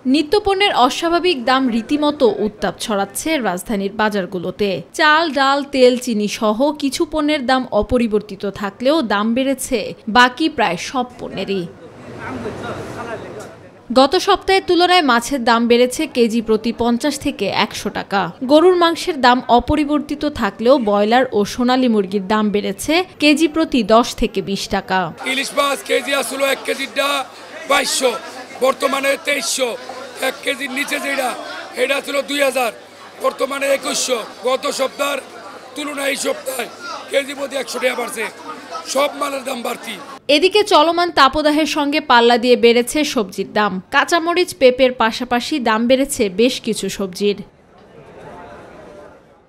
নিত্যপণ্যের অস্বাভাবিক দাম রীতিমতো উত্তাপ ছড়াচ্ছে রাজধানীর বাজারগুলোতে। চাল, ডাল, তেল, চিনি সহ কিছু পণ্যের দাম অপরিবর্তিত থাকলেও দাম বেড়েছে বাকি প্রায় সব পণ্যেরই। গত সপ্তাহের তুলনায় মাছের দাম বেড়েছে কেজি প্রতি 50 থেকে 100 টাকা। গরুর মাংসের দাম অপরিবর্তিত থাকলেও ব্রয়লার ও সোনালী মুরগির দাম বেড়েছে কেজি প্রতি 10 থেকে 20 টাকা। ইলিশ মাছ কেজি আসলো 1 কেজিটা 2200, বর্তমানে 2300। 1 কেজির নিচে যেটা এটা ছিল 2000, বর্তমানে 2100। গত সপ্তাহের তুলনায় এই সপ্তাহে কেজি প্রতি 100 টাকা বাড়ছে। সব মালের দাম বাড়তি। এদিকে চলমান তাপদাহের সঙ্গে পাল্লা দিয়ে বেড়েছে সবজির দাম। কাঁচামরিচ, পেঁপের পাশাপাশি দাম বেড়েছে বেশ কিছু সবজির।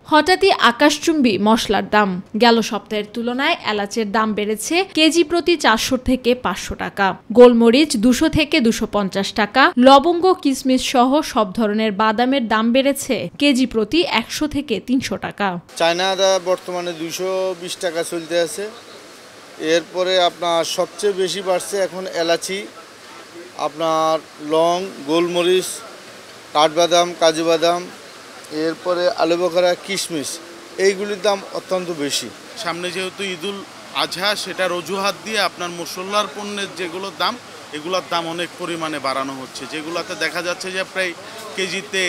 হঠাৎই আকাশচুম্বী মশলার দাম। গেল সপ্তাহের তুলনায় এলাচের দাম বেড়েছে কেজি প্রতি 400 থেকে 500 টাকা। গোলমরিচ 200 থেকে 250 টাকা। লবঙ্গ, কিশমিশ সহ সব ধরনের বাদামের দাম বেড়েছে কেজি প্রতি 100 থেকে 300 টাকা। চায়না আদা বর্তমানে 220 টাকা চলতে আছে। এরপরে আপনার সবচেয়ে বেশি বাড়ছে এখন এলাচি, আপনার লং, গোলমরিচ, কাঠবাদাম, কাজু বাদাম, এরপরে আলু বখরা, কিশমিশ, এইগুলির দাম অত্যন্ত বেশি। সামনে যেহেতু ঈদুল আজহা, সেটার অজুহাত দিয়ে আপনার মশলার পণ্যের যেগুলোর দাম, এগুলোর দাম অনেক পরিমাণে বাড়ানো হচ্ছে, যেগুলোতে দেখা যাচ্ছে যে প্রায় কেজিতে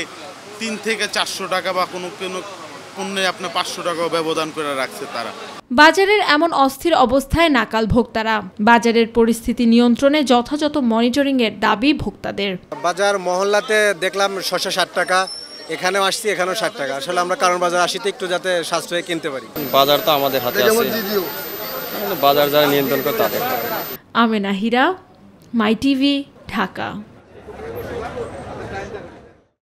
3 থেকে 400 টাকা বা কোনো কোনো পণ্যে আপনার 500 টাকাও ব্যবধান করে রাখছে তারা। বাজারের এমন অস্থির অবস্থায় নাকাল ভোক্তারা। বাজারের পরিস্থিতি নিয়ন্ত্রণে যথাযথ মনিটরিংয়ের দাবি ভোক্তাদের। বাজার মহল্লাতে দেখলাম শসা 60 টাকা, এখানেও আসছি এখানেও 60 টাকা। আসলে আমরা কারণ বাজার আসিতে একটু যাতে সাশ্রয়ে কিনতে পারি। বাজার তো আমাদের হাতে আছে, বাজার যারা নিয়ন্ত্রণ করে তাদের। আমেনা হীরা, মাই টিভি, ঢাকা।